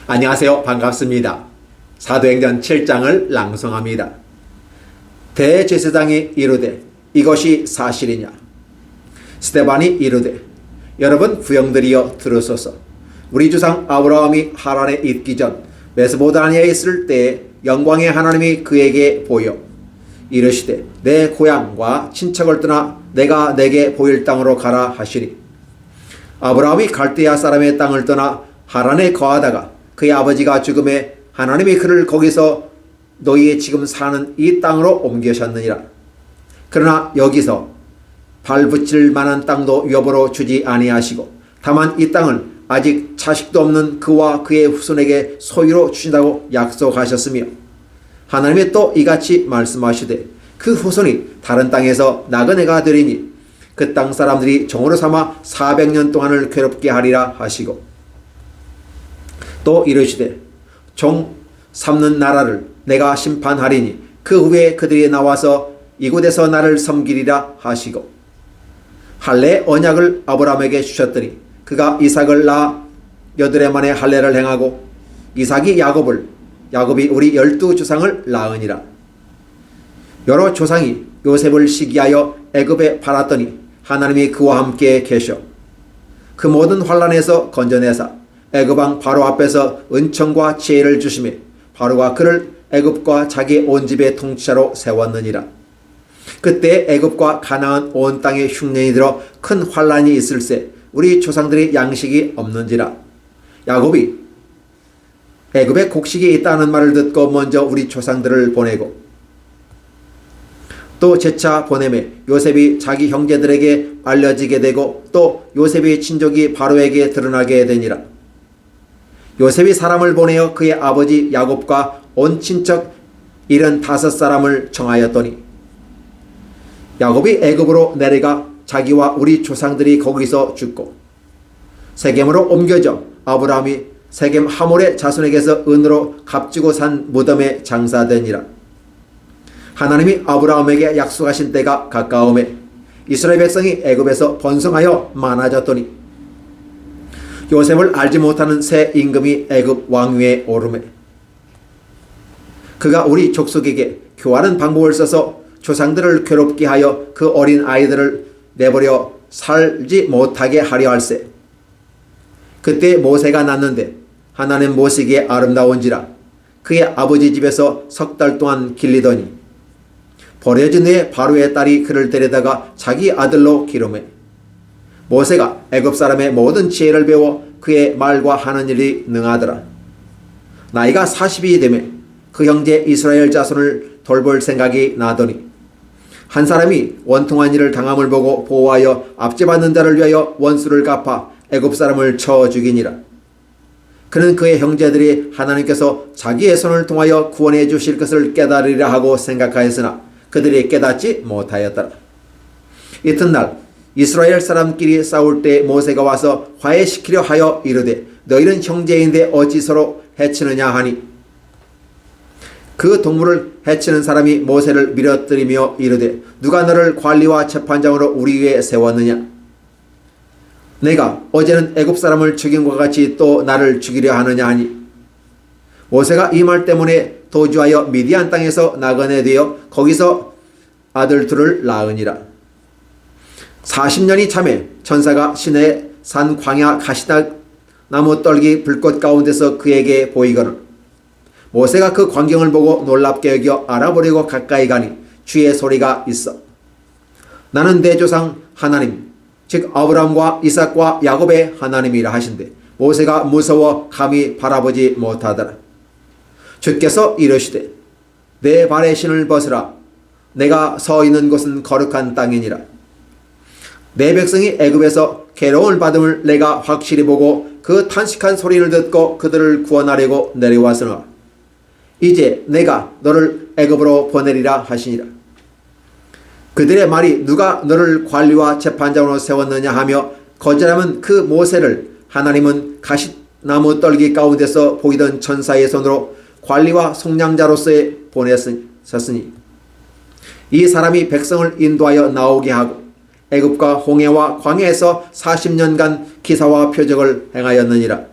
안녕하세요. 반갑습니다. 사도행전 7장을 낭송합니다. 대제사장이 이르되 이것이 사실이냐? 스데반이 이르되 여러분 부형들이여 들으소서. 우리 조상 아브라함이 하란에 있기 전 메소포타미아에 있을 때에 영광의 하나님이 그에게 보여 이르시되 내 고향과 친척을 떠나 내가 내게 보일 땅으로 가라 하시니 아브라함이 갈대아 사람의 땅을 떠나 하란에 거하다가 그의 아버지가 죽음에 하나님이 그를 거기서 너희의 지금 사는 이 땅으로 옮기셨느니라. 그러나 여기서 발붙일 만한 땅도 여보로 주지 아니하시고 다만 이 땅을 아직 자식도 없는 그와 그의 후손에게 소유로 주신다고 약속하셨으며 하나님이 또 이같이 말씀하시되 그 후손이 다른 땅에서 나그네가 되리니 그 땅 사람들이 종으로 삼아 400년 동안을 괴롭게 하리라 하시고 또 이르시되 종 삼는 나라를 내가 심판하리니 그 후에 그들이 나와서 이곳에서 나를 섬기리라 하시고 할례 언약을 아브라함에게 주셨더니 그가 이삭을 낳아 8해 만에 할례를 행하고 이삭이 야곱이 우리 12조상을 낳으니라. 여러 조상이 요셉을 시기하여 애굽에 팔았더니 하나님이 그와 함께 계셔 그 모든 환난에서 건져내사 애굽왕 바로 앞에서 은총과 지혜를 주시매 바로가 그를 애굽과 자기 온 집의 통치자로 세웠느니라. 그때 애굽과 가나안 온 땅에 흉년이 들어 큰 환난이 있을세 우리 조상들이 양식이 없는지라. 야곱이 애굽에 곡식이 있다는 말을 듣고 먼저 우리 조상들을 보내고 또 재차 보내매 요셉이 자기 형제들에게 알려지게 되고 또 요셉의 친족이 바로에게 드러나게 되니라. 요셉이 사람을 보내어 그의 아버지 야곱과 온 친척 75사람을 청하였더니 야곱이 애굽으로 내려가 자기와 우리 조상들이 거기서 죽고 세겜으로 옮겨져 아브라함이 세겜 하몰의 자손에게서 은으로 값주고 산 무덤에 장사되니라. 하나님이 아브라함에게 약속하신 때가 가까우매 이스라엘 백성이 애굽에서 번성하여 많아졌더니 요셉을 알지 못하는 새 임금이 애굽 왕위에 오르매 그가 우리 족속에게 교활한 방법을 써서 조상들을 괴롭게 하여 그 어린 아이들을 내버려 살지 못하게 하려 할세. 그때 모세가 났는데 하나님 모시기에 아름다운지라 그의 아버지 집에서 3달 동안 길리더니 버려진 후에 바로의 딸이 그를 데려다가 자기 아들로 기르매 모세가 애굽 사람의 모든 지혜를 배워 그의 말과 하는 일이 능하더라. 나이가 40이 되매 그 형제 이스라엘 자손을 돌볼 생각이 나더니 한 사람이 원통한 일을 당함을 보고 보호하여 압제받는 자를 위하여 원수를 갚아 애굽 사람을 쳐 죽이니라. 그는 그의 형제들이 하나님께서 자기의 손을 통하여 구원해 주실 것을 깨달으리라 하고 생각하였으나 그들이 깨닫지 못하였더라. 이튿날 이스라엘 사람끼리 싸울 때 모세가 와서 화해시키려 하여 이르되 너희는 형제인데 어찌 서로 해치느냐 하니 그 동물을 해치는 사람이 모세를 밀어뜨리며 이르되 누가 너를 관리와 재판장으로 우리 위에 세웠느냐? 내가 어제는 애굽 사람을 죽인 것 같이 또 나를 죽이려 하느냐 하니 모세가 이 말 때문에 도주하여 미디안 땅에서 나그네 되어 거기서 아들 둘을 낳으니라. 40년이 참에 천사가 시내의 산 광야 가시나 나무 떨기 불꽃 가운데서 그에게 보이거늘 모세가 그 광경을 보고 놀랍게 여겨 알아보려고 가까이 가니 주의 소리가 있어 나는 내 조상 하나님 즉 아브라함과 이삭과 야곱의 하나님이라 하신대 모세가 무서워 감히 바라보지 못하더라. 주께서 이르시되 내 발의 신을 벗으라 내가 서 있는 곳은 거룩한 땅이니라. 내 백성이 애굽에서 괴로움을 받음을 내가 확실히 보고 그 탄식한 소리를 듣고 그들을 구원하려고 내려왔으나 이제 내가 너를 애굽으로 보내리라 하시니라. 그들의 말이 누가 너를 관리와 재판장으로 세웠느냐 하며 거절하면 그 모세를 하나님은 가시나무 떨기 가운데서 보이던 천사의 손으로 관리와 속량자로서의 보내셨으니 이 사람이 백성을 인도하여 나오게 하고 애굽과 홍해와 광야에서 40년간 기사와 표적을 행하였느니라.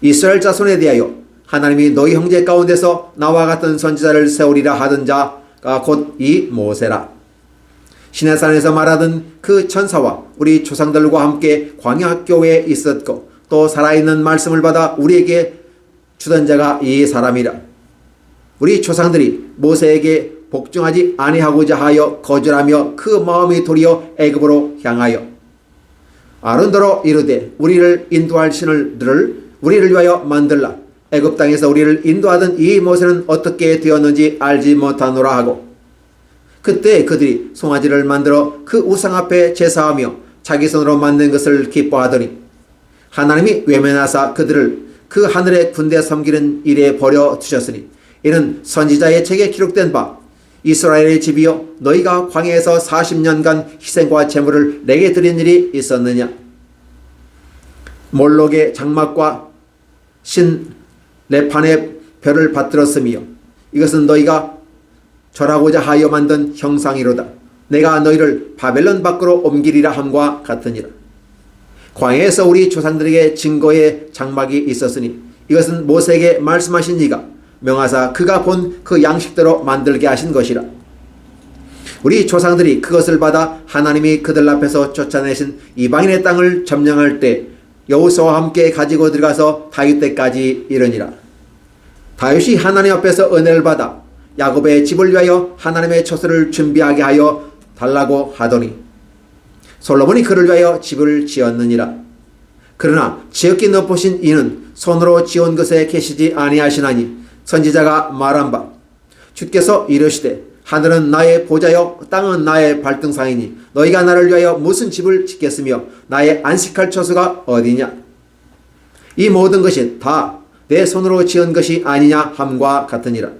이스라엘 자손에 대하여 하나님이 너희 형제 가운데서 나와 같은 선지자를 세우리라 하던 자가 곧 이 모세라. 시내산에서 말하던 그 천사와 우리 조상들과 함께 광야교회에 있었고 또 살아있는 말씀을 받아 우리에게 주던 자가 이 사람이라. 우리 조상들이 모세에게 복종하지 아니하고자 하여 거절하며 그 마음이 도리어 애굽으로 향하여 아론더러 이르되 우리를 인도할 신들을 우리를 위하여 만들라. 애굽 땅에서 우리를 인도하던 이 모세는 어떻게 되었는지 알지 못하노라 하고, 그때 그들이 송아지를 만들어 그 우상 앞에 제사하며 자기 손으로 만든 것을 기뻐하더니 하나님이 외면하사 그들을 그 하늘의 군대 섬기는 일에 버려 두셨으니 이는 선지자의 책에 기록된 바 이스라엘의 집이여 너희가 광야에서 40년간 희생과 제물을 내게 드린 일이 있었느냐. 몰록의 장막과 신 레판의 별을 받들었으며 이것은 너희가 절하고자 하여 만든 형상이로다. 내가 너희를 바벨론 밖으로 옮기리라 함과 같으니라. 광야에서 우리 조상들에게 증거의 장막이 있었으니 이것은 모세에게 말씀하신 이가 명하사 그가 본 그 양식대로 만들게 하신 것이라. 우리 조상들이 그것을 받아 하나님이 그들 앞에서 쫓아내신 이방인의 땅을 점령할 때 여호수아와 함께 가지고 들어가서 다윗 때까지 이르니라. 다윗이 하나님 앞에서 은혜를 받아 야곱의 집을 위하여 하나님의 처소를 준비하게 하여 달라고 하더니 솔로몬이 그를 위하여 집을 지었느니라. 그러나 지극히 높으신 이는 손으로 지은 것에 계시지 아니하시나니 선지자가 말한 바 주께서 이르시되 하늘은 나의 보좌여 땅은 나의 발등상이니 너희가 나를 위하여 무슨 집을 짓겠으며 나의 안식할 처소가 어디냐. 이 모든 것이 다 내 손으로 지은 것이 아니냐 함과 같으니라.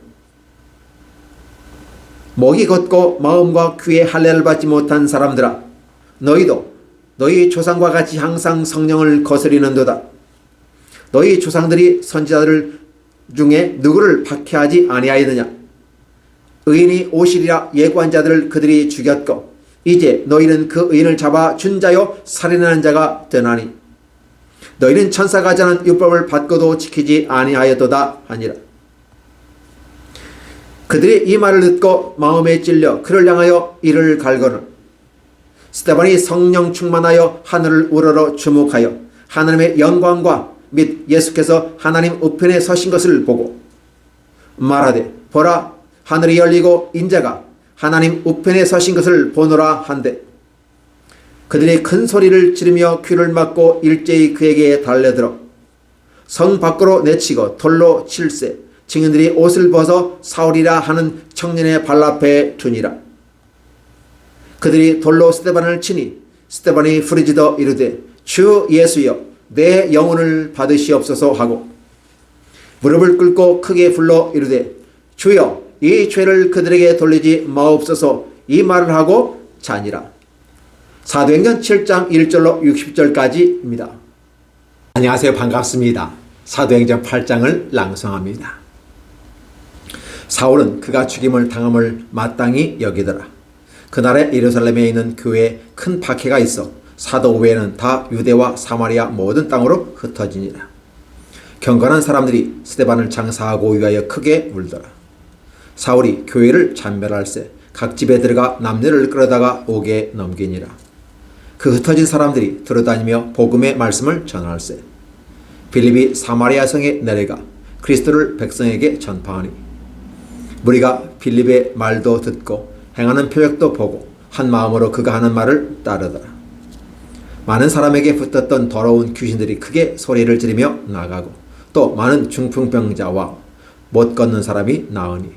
목이 걷고 마음과 귀에 할례를 받지 못한 사람들아, 너희도 너희 조상과 같이 항상 성령을 거스리는도다. 너희 조상들이 선지자들 중에 누구를 박해하지 아니하였느냐. 의인이 오시리라 예고한 자들을 그들이 죽였고 이제 너희는 그 의인을 잡아 준 자요 살인하는 자가 되나니 너희는 천사가 자는 율법을 받고도 지키지 아니하였도다 하니라. 그들이 이 말을 듣고 마음에 찔려 그를 향하여 이를 갈거늘 스데반이 성령 충만하여 하늘을 우러러 주목하여 하나님의 영광과 및 예수께서 하나님 우편에 서신 것을 보고 말하되 보라 하늘이 열리고 인자가 하나님 우편에 서신 것을 보노라 한데 그들이 큰 소리를 지르며 귀를 막고 일제히 그에게 달려들어 성 밖으로 내치고 돌로 칠세 증인들이 옷을 벗어 사울이라 하는 청년의 발 앞에 두니라. 그들이 돌로 스데반을 치니 스데반이 부르짖어 이르되 주 예수여 내 영혼을 받으시옵소서 하고 무릎을 꿇고 크게 불러 이르되 주여 이 죄를 그들에게 돌리지 마옵소서 이 말을 하고 자니라. 사도행전 7장 1절로 60절까지입니다. 안녕하세요. 반갑습니다. 사도행전 8장을 낭송합니다. 사울은 그가 죽임을 당함을 마땅히 여기더라. 그날에 예루살렘에 있는 교회에 큰 박해가 있어 사도 외에는 다 유대와 사마리아 모든 땅으로 흩어지니라. 경건한 사람들이 스데반을 장사하고 위하여 크게 울더라. 사울이 교회를 잔멸할세 각 집에 들어가 남녀를 끌어다가 옥에 넘기니라. 그 흩어진 사람들이 들어다니며 복음의 말씀을 전할세 빌립이 사마리아 성에 내려가 그리스도를 백성에게 전파하니 무리가 빌립의 말도 듣고 행하는 표적도 보고 한 마음으로 그가 하는 말을 따르더라. 많은 사람에게 붙었던 더러운 귀신들이 크게 소리를 지르며 나가고 또 많은 중풍병자와 못 걷는 사람이 나으니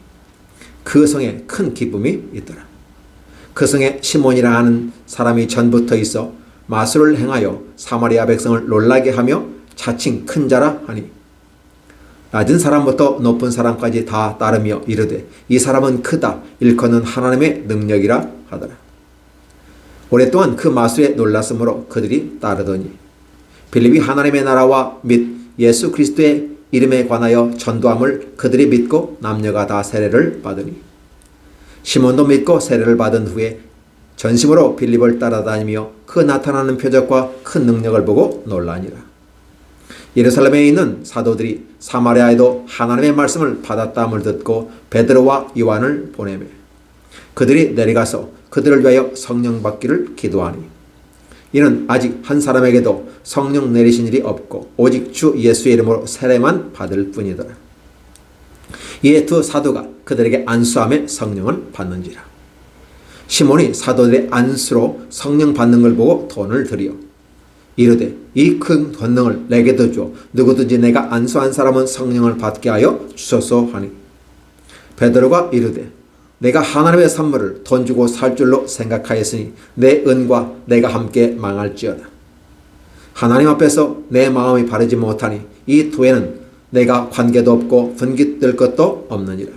그 성에 큰 기쁨이 있더라. 그 성에 시몬이라 하는 사람이 전부터 있어 마술을 행하여 사마리아 백성을 놀라게 하며 자칭 큰 자라 하니 낮은 사람부터 높은 사람까지 다 따르며 이르되 이 사람은 크다 일컫는 하나님의 능력이라 하더라. 오랫동안 그 마술에 놀랐으므로 그들이 따르더니 빌립이 하나님의 나라와 및 예수 그리스도의 이름에 관하여 전도함을 그들이 믿고 남녀가 다 세례를 받으니 시몬도 믿고 세례를 받은 후에 전심으로 빌립을 따라다니며 그 나타나는 표적과 큰 능력을 보고 놀라니라. 예루살렘에 있는 사도들이 사마리아에도 하나님의 말씀을 받았다함을 듣고 베드로와 요한을 보내매 그들이 내려가서 그들을 위하여 성령 받기를 기도하니 이는 아직 한 사람에게도 성령 내리신 일이 없고 오직 주 예수의 이름으로 세례만 받을 뿐이더라. 이에 두 사도가 그들에게 안수함에 성령을 받는지라. 시몬이 사도들의 안수로 성령 받는 걸 보고 돈을 들여 이르되 이 큰 권능을 내게도 주어 누구든지 내가 안수한 사람은 성령을 받게 하여 주소서 하니 베드로가 이르되 내가 하나님의 선물을 돈 주고 살 줄로 생각하였으니 내 은과 내가 함께 망할지어다. 하나님 앞에서 내 마음이 바르지 못하니 이 도에는 내가 관계도 없고 분깃들 것도 없느니라.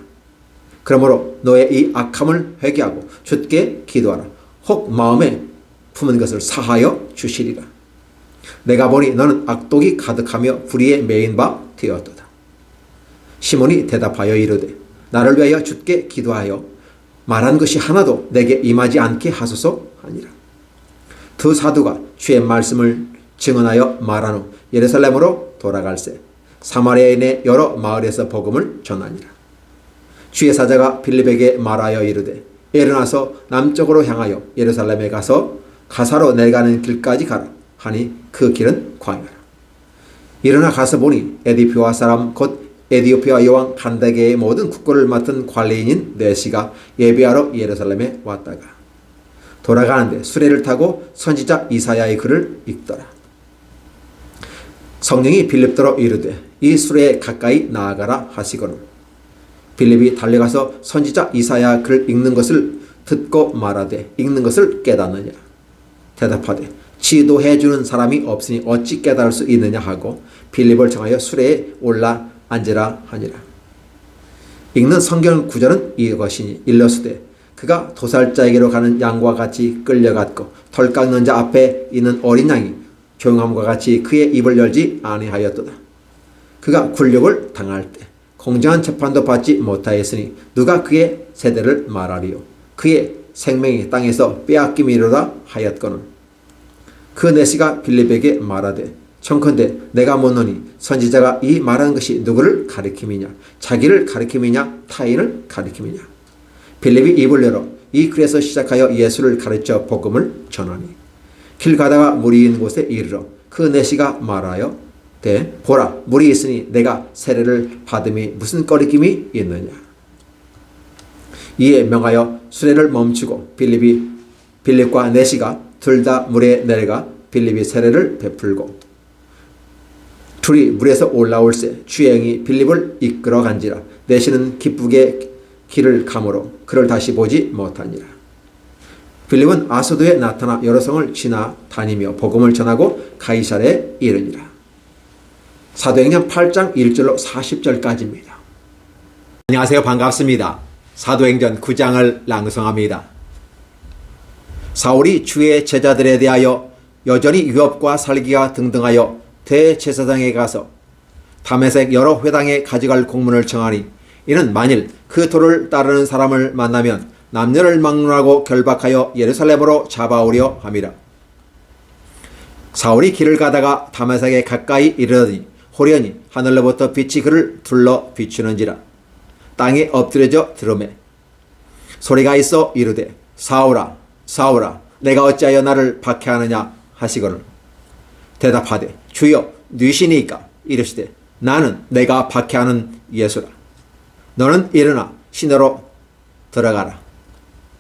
그러므로 너의 이 악함을 회개하고 주께 기도하라. 혹 마음에 품은 것을 사하여 주시리라. 내가 보니 너는 악독이 가득하며 불의에 매인 바 되었도다. 시몬이 대답하여 이르되 나를 위하여 주께 기도하여 말한 것이 하나도 내게 임하지 않게 하소서 하니라. 두 사도가 주의 말씀을 증언하여 말한 후 예루살렘으로 돌아갈새 사마리아인의 여러 마을에서 복음을 전하니라. 주의 사자가 빌립에게 말하여 이르되 일어나서 남쪽으로 향하여 예루살렘에 가서 가사로 내려가는 길까지 가라 하니 그 길은 광야라. 일어나 가서 보니 에디오피아 사람 곧 에디오피아 여왕 칸다게의 모든 국고를 맡은 관리인인 네시가 예배하러 예루살렘에 왔다가 돌아가는데 수레를 타고 선지자 이사야의 글을 읽더라. 성령이 빌립더러 이르되 이 수레에 가까이 나아가라 하시거늘 빌립이 달려가서 선지자 이사야 글 읽는 것을 듣고 말하되 읽는 것을 깨닫느냐 대답하되 지도해 주는 사람이 없으니 어찌 깨달을 수 있느냐 하고 빌립을 청하여 수레에 올라 앉으라 하니라. 읽는 성경 구절은 이것이니 일러스되 그가 도살자에게로 가는 양과 같이 끌려갔고 털 깎는 자 앞에 있는 어린 양이 조용함과 같이 그의 입을 열지 아니하였도다. 그가 굴욕을 당할 때 공정한 재판도 받지 못하였으니 누가 그의 세대를 말하리요. 그의 생명이 땅에서 빼앗김이로다 하였거늘 그 네시가 빌립에게 말하되 청컨대 내가 묻노니 선지자가 이 말하는 것이 누구를 가리킴이냐 자기를 가리킴이냐 타인을 가리킴이냐. 빌립이 입을 열어 이 글에서 시작하여 예수를 가르쳐 복음을 전하니 길 가다가 물이 있는 곳에 이르러 그 네시가 말하여 대 보라 물이 있으니 내가 세례를 받음이 무슨 꺼리낌이 있느냐. 이에 명하여 수레를 멈추고 빌립과 네시가 둘 다 물에 내려가 빌립이 세례를 베풀고 둘이 물에서 올라올새 주의 영이 빌립을 이끌어 간지라. 네시는 기쁘게 길을 가므로 그를 다시 보지 못하니라. 빌립은 아소도에 나타나 여러 성을 지나 다니며 복음을 전하고 가이사랴에 이르니라. 사도행전 8장 1절로 40절까지입니다. 안녕하세요. 반갑습니다. 사도행전 9장을 낭송합니다. 사울이 주의 제자들에 대하여 여전히 유업과 살기가 등등하여 대제사장에 가서 다메섹 여러 회당에 가져갈 공문을 청하니 이는 만일 그 도를 따르는 사람을 만나면 남녀를 막론하고 결박하여 예루살렘으로 잡아오려 함이라. 사울이 길을 가다가 다메섹에 가까이 이르더니 호련히 하늘로부터 빛이 그를 둘러 비추는지라. 땅에 엎드려져 들으매 소리가 있어 이르되 사울아 사울아 내가 어찌하여 나를 박해하느냐 하시거늘 대답하되 주여 누이시니까 이르시되 나는 내가 박해하는 예수라. 너는 일어나 시내로 들어가라.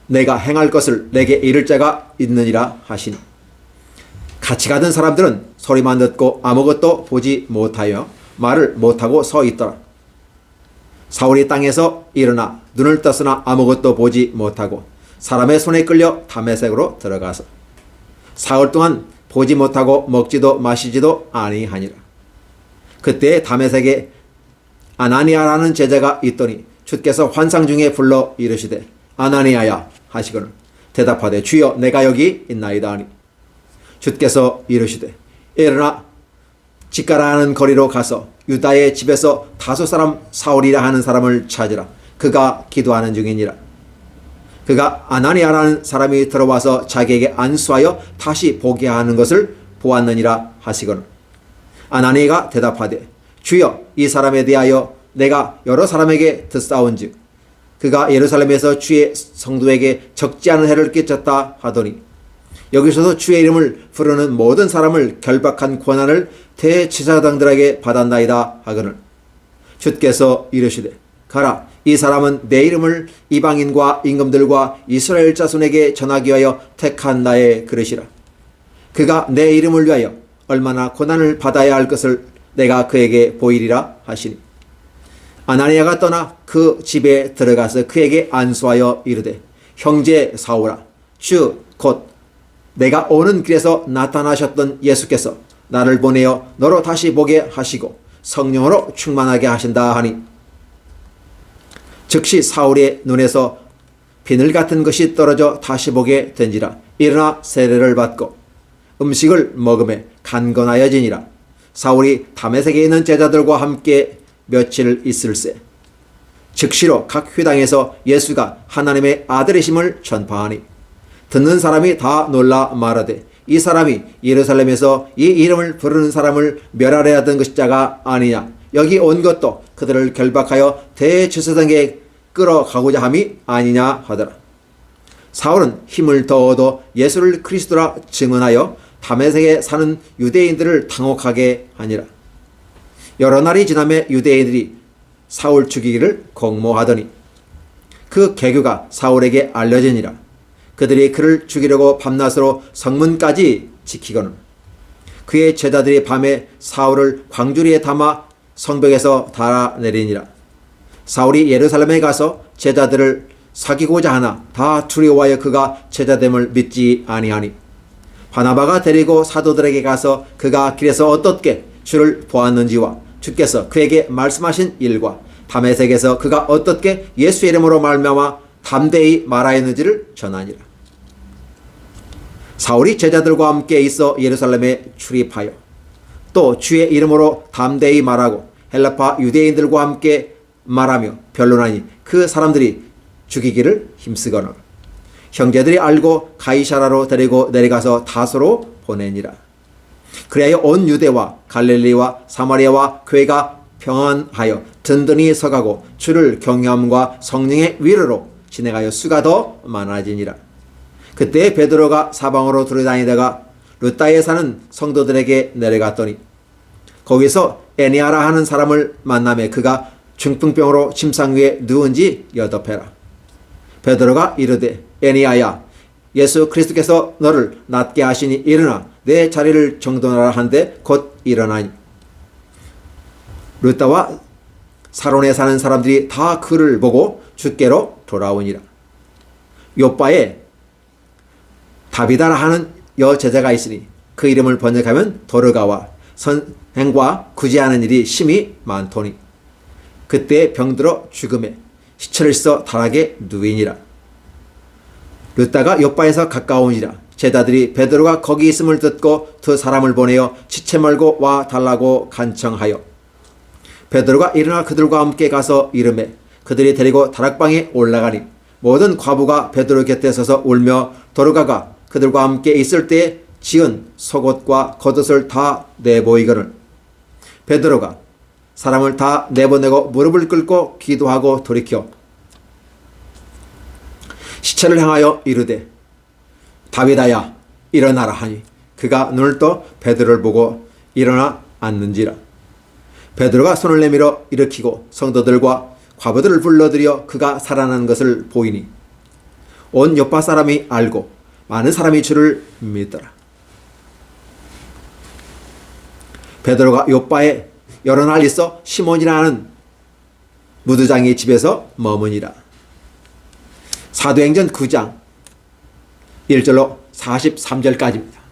내가 행할 것을 내게 이를 자가 있느니라 하시니 같이 가던 사람들은 소리만 듣고 아무것도 보지 못하여 말을 못하고 서 있더라. 사울이 땅에서 일어나 눈을 떴으나 아무것도 보지 못하고 사람의 손에 끌려 다메섹으로 들어가서 사흘 동안 보지 못하고 먹지도 마시지도 아니하니라. 그때 다메섹에 아나니아라는 제자가 있더니 주께서 환상 중에 불러 이르시되 아나니아야 하시거늘 대답하되 주여 내가 여기 있나이다 하니 주께서 이르시되 일어나 직가라 하는 거리로 가서 유다의 집에서 다소 사람 사울이라 하는 사람을 찾으라. 그가 기도하는 중이니라. 그가 아나니아라는 사람이 들어와서 자기에게 안수하여 다시 보게 하는 것을 보았느니라 하시거늘 아나니가 대답하되 주여 이 사람에 대하여 내가 여러 사람에게 듣사온즉 그가 예루살렘에서 주의 성도에게 적지 않은 해를 끼쳤다 하더니 여기서도 주의 이름을 부르는 모든 사람을 결박한 권한을 대제사장들에게 받았나이다 하거늘 주께서 이르시되 가라 이 사람은 내 이름을 이방인과 임금들과 이스라엘 자손에게 전하기 위하여 택한 나의 그릇이라. 그가 내 이름을 위하여 얼마나 고난을 받아야 할 것을 내가 그에게 보이리라 하시니 아나니아가 떠나 그 집에 들어가서 그에게 안수하여 이르되 형제 사울아 주 곧 내가 오는 길에서 나타나셨던 예수께서 나를 보내어 너로 다시 보게 하시고 성령으로 충만하게 하신다 하니 즉시 사울의 눈에서 비늘 같은 것이 떨어져 다시 보게 된지라. 일어나 세례를 받고 음식을 먹음에 간건하여지니라. 사울이 다메섹에 있는 제자들과 함께 며칠 있을새 즉시로 각 회당에서 예수가 하나님의 아들이심을 전파하니 듣는 사람이 다 놀라 말하되 이 사람이 예루살렘에서 이 이름을 부르는 사람을 멸하려 하던 것자가 아니냐. 여기 온 것도 그들을 결박하여 대제사장에게 끌어가고자 함이 아니냐 하더라. 사울은 힘을 더 얻어 예수를 그리스도라 증언하여 다메섹에 사는 유대인들을 당혹하게 하니라. 여러 날이 지나매 유대인들이 사울 죽이기를 공모하더니 그 계교가 사울에게 알려지니라. 그들이 그를 죽이려고 밤낮으로 성문까지 지키거늘 그의 제자들이 밤에 사울을 광주리에 담아 성벽에서 달아내리니라. 사울이 예루살렘에 가서 제자들을 사귀고자 하나 다 두려워하여 그가 제자됨을 믿지 아니하니 바나바가 데리고 사도들에게 가서 그가 길에서 어떻게 주를 보았는지와 주께서 그에게 말씀하신 일과 다메섹에서 그가 어떻게 예수의 이름으로 말미암아 담대히 말하였는지를 전하니라. 사울이 제자들과 함께 있어 예루살렘에 출입하여 또 주의 이름으로 담대히 말하고 헬라파 유대인들과 함께 말하며 변론하니 그 사람들이 죽이기를 힘쓰거늘 형제들이 알고 가이사라로 데리고 내려가서 다소로 보내니라. 그리하여 온 유대와 갈릴리와 사마리아와 교회가 평안하여 든든히 서가고 주를 경외함과 성령의 위로로 진행하여 수가 더 많아지니라. 그때 베드로가 사방으로 돌아다니다가 르다에 사는 성도들에게 내려갔더니 거기서 에니아라 하는 사람을 만나매 그가 중풍병으로 침상 위에 누운지 여덟해라. 베드로가 이르되 에니아야 예수 그리스도께서 너를 낫게 하시니 일어나 내 자리를 정돈하라 한데 곧 일어나니 르다와 사론에 사는 사람들이 다 그를 보고 주께로 돌아오니라. 요바에 다비다라 하는 여제자가 있으니 그 이름을 번역하면 도르가와 선행과 구제하는 일이 심히 많더니 그때 병들어 죽음에 시체를 씻어 다락에 누이니라. 르다가 요바에서 가까우니라. 제자들이 베드로가 거기 있음을 듣고 두 사람을 보내어 시체 말고 와 달라고 간청하여 베드로가 일어나 그들과 함께 가서 이르매 그들이 데리고 다락방에 올라가니 모든 과부가 베드로 곁에 서서 울며 도르가가 그들과 함께 있을 때에 지은 속옷과 겉옷을 다 내보이거늘 베드로가 사람을 다 내보내고 무릎을 꿇고 기도하고 돌이켜 시체를 향하여 이르되 다비다야 일어나라 하니 그가 눈을 떠 베드로를 보고 일어나 앉는지라. 베드로가 손을 내밀어 일으키고 성도들과 과부들을 불러들여 그가 살아난 것을 보이니 온 요파 사람이 알고 많은 사람이 주를 믿더라. 베드로가 요파에 여러 날 있어 시몬이라는 무두장의 집에서 머무니라. 사도행전 9장 1절로 43절까지입니다.